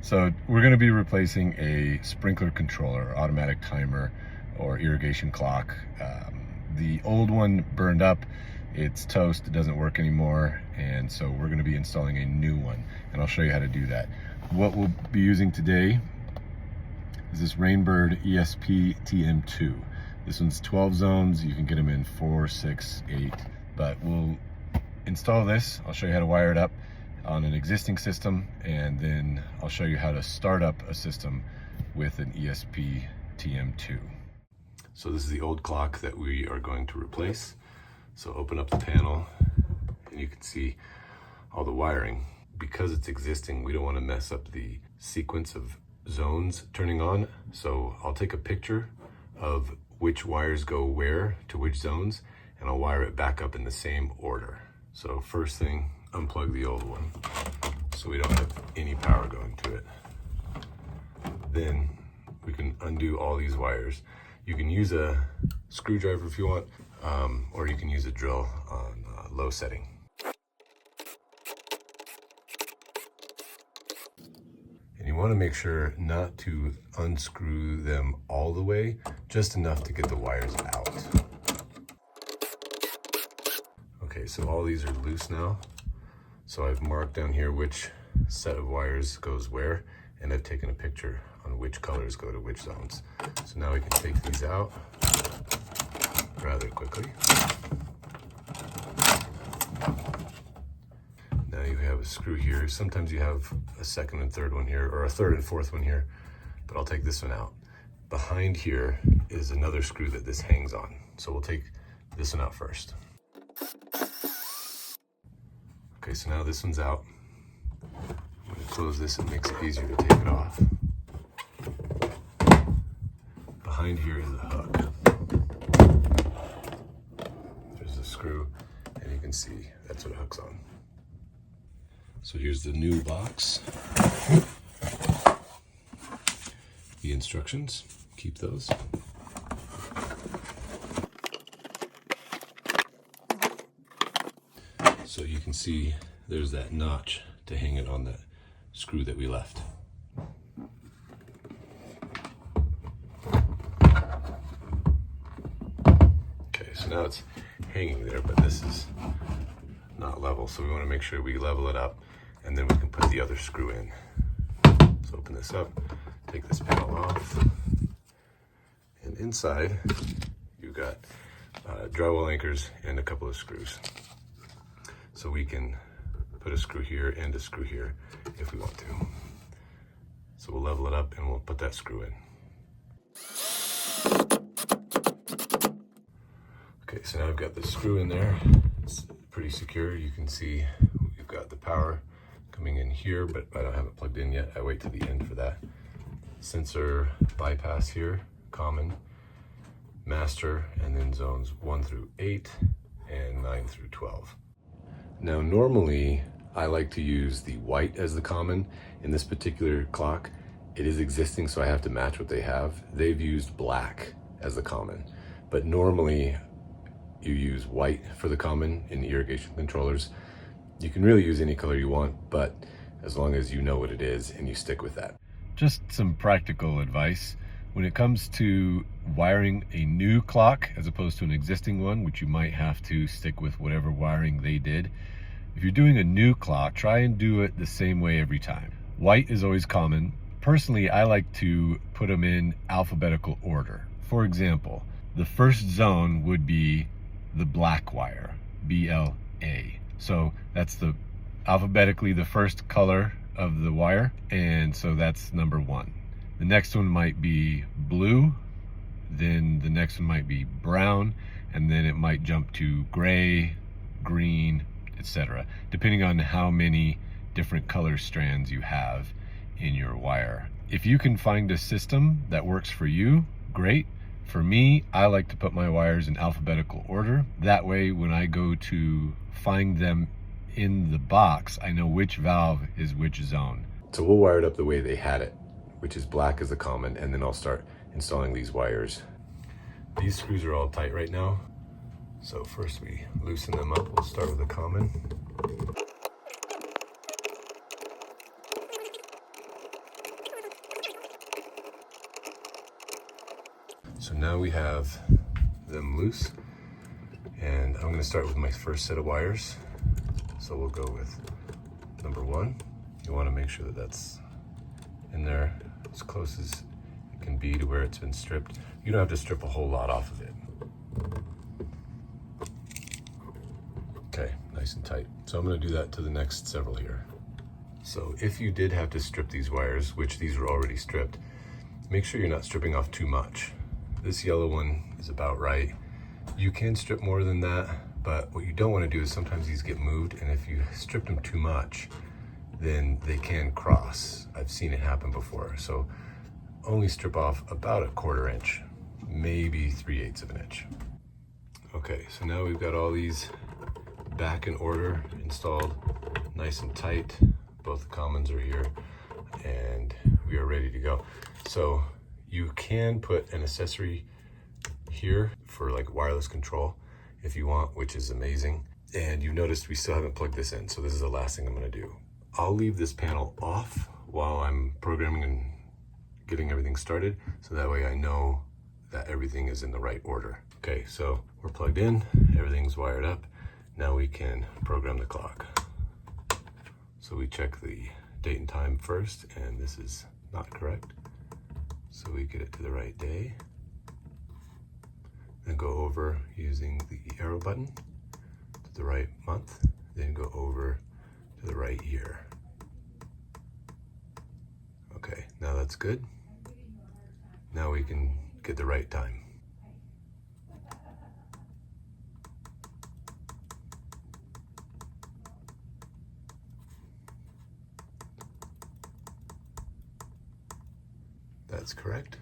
So we're going to be replacing a sprinkler controller, automatic timer, or irrigation clock. The old one burned up, it's toast, it doesn't work anymore, and so we're going to be installing a new one, and I'll show you how to do that. What we'll be using today is this Rainbird ESP-TM2. This one's 12 zones, you can get them in 4, 6, 8, but we'll install this. I'll show you how to wire it up on an existing system, and then I'll show you how to start up a system with an ESP-TM2. So this is the old clock that we are going to replace. So open up the panel and you can see all the wiring. Because it's existing, we don't want to mess up the sequence of zones turning on. So I'll take a picture of which wires go where to which zones, and I'll wire it back up in the same order. So first thing, unplug the old one so we don't have any power going to it. Then we can undo all these wires. You can use a screwdriver if you want, or you can use a drill on low setting. And you want to make sure not to unscrew them all the way, just enough to get the wires out. Okay, so all these are loose now. So I've marked down here which set of wires goes where, and I've taken a picture on which colors go to which zones. So now we can take these out rather quickly. Now you have a screw here. Sometimes you have a second and third one here, or a third and fourth one here, but I'll take this one out. Behind here is another screw that this hangs on. So we'll take this one out first. Okay, so now this one's out. I'm going to close this, it makes it easier to take it off. Behind here is the hook. There's the screw, and you can see that's what it hooks on. So here's the new box. The instructions, keep those. So you can see there's that notch to hang it on the screw that we left. Okay, so now it's hanging there, but this is not level, so we want to make sure we level it up, and then we can put the other screw in. So open this up, take this panel off, and inside you've got drywall anchors and a couple of screws. So we can put a screw here and a screw here if we want to. So we'll level it up and we'll put that screw in. Okay, so now I've got the screw in there. It's pretty secure. You can see we've got the power coming in here, but I don't have it plugged in yet. I wait to the end for that. Sensor bypass here, common, master, and then zones 1 through 8 and 9 through 12. Now normally I like to use the white as the common. In this particular clock, it is existing, so I have to match what they have. They've used black as the common, but normally you use white for the common in the irrigation controllers. You can really use any color you want, but as long as you know what it is and you stick with that. Just some practical advice. When it comes to wiring a new clock as opposed to an existing one, which you might have to stick with whatever wiring they did, if you're doing a new clock, try and do it the same way every time. White is always common. Personally, I like to put them in alphabetical order. For example, the first zone would be the black wire, BLA. So that's alphabetically the first color of the wire, and so that's number 1. The next one might be blue, then the next one might be brown, and then it might jump to gray, green, etc., depending on how many different color strands you have in your wire. If you can find a system that works for you, great. For me, I like to put my wires in alphabetical order. That way, when I go to find them in the box, I know which valve is which zone. So we'll wire it up the way they had it, which is black as the common, and then I'll start installing these wires. These screws are all tight right now, so first we loosen them up. We'll start with the common. So now we have them loose, and I'm gonna start with my first set of wires. So we'll go with number 1. You wanna make sure that that's in there as close as it can be to where it's been stripped. You don't have to strip a whole lot off of it. Okay, nice and tight. So I'm gonna do that to the next several here. So if you did have to strip these wires, which these were already stripped, make sure you're not stripping off too much. This yellow one is about right. You can strip more than that, but what you don't want to do is sometimes these get moved, and if you strip them too much, then they can cross. I've seen it happen before. So only strip off about 1/4 inch, maybe 3/8 of an inch. Okay, so now we've got all these back in order, installed nice and tight. Both the commons are here, and we are ready to go. So you can put an accessory here for like wireless control if you want, which is amazing. And you noticed we still haven't plugged this in, so this is the last thing I'm gonna do. I'll leave this panel off while I'm programming and getting everything started, so that way I know that everything is in the right order. Okay, so we're plugged in, everything's wired up. Now we can program the clock. So we check the date and time first, and this is not correct. So we get it to the right day. Then go over using the arrow button to the right month, then go over to the right year. Okay, now that's good. Now we can get the right time. That's correct.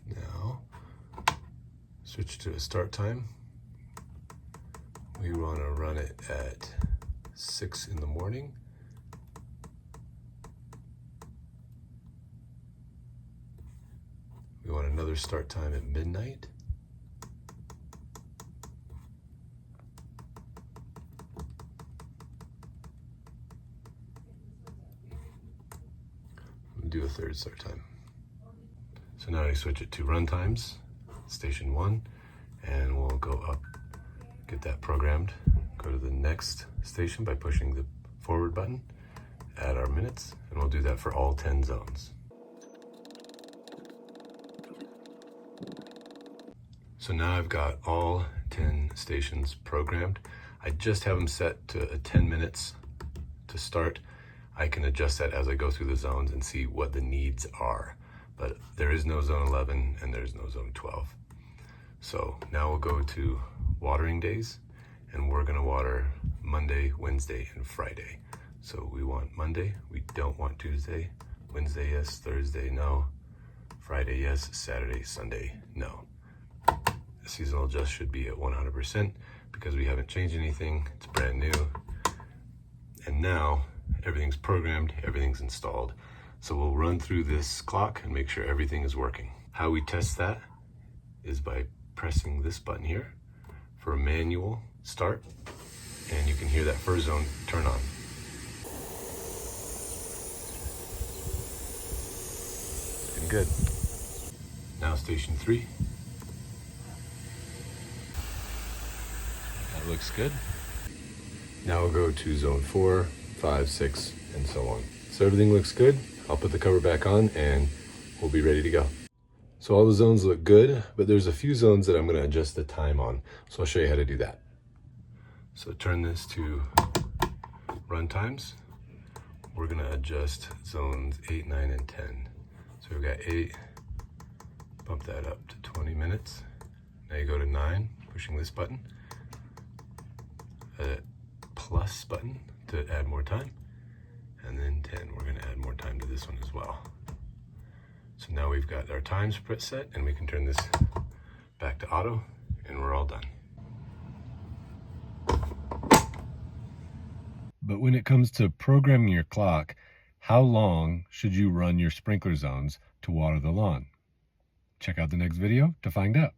Now, switch to a start time. We want to run it at 6 in the morning. We want another start time at midnight. We'll do a third start time. So now I switch it to run times, station 1, and we'll go up, get that programmed, go to the next station by pushing the forward button, add our minutes, and we'll do that for all 10 zones. So now I've got all 10 stations programmed. I just have them set to 10 minutes to start. I can adjust that as I go through the zones and see what the needs are. But there is no zone 11 and there's no zone 12. So now we'll go to watering days, and we're gonna water Monday, Wednesday, and Friday. So we want Monday, we don't want Tuesday, Wednesday, yes, Thursday, no, Friday, yes, Saturday, Sunday, no. The seasonal adjust should be at 100% because we haven't changed anything, it's brand new. And now everything's programmed, everything's installed. So we'll run through this clock and make sure everything is working. How we test that is by pressing this button here for a manual start, and you can hear that first zone turn on. Looking good. Now station 3. That looks good. Now we'll go to zone 4, 5, 6, and so on. So everything looks good. I'll put the cover back on and we'll be ready to go. So all the zones look good, but there's a few zones that I'm gonna adjust the time on. So I'll show you how to do that. So turn this to run times. We're gonna adjust zones 8, 9, and 10. So we've got 8, bump that up to 20 minutes. Now you go to 9, pushing this button, a plus button to add more time. And then 10, we're gonna add more time to this one as well. So now we've got our times set, and we can turn this back to auto, and we're all done. But when it comes to programming your clock, how long should you run your sprinkler zones to water the lawn? Check out the next video to find out.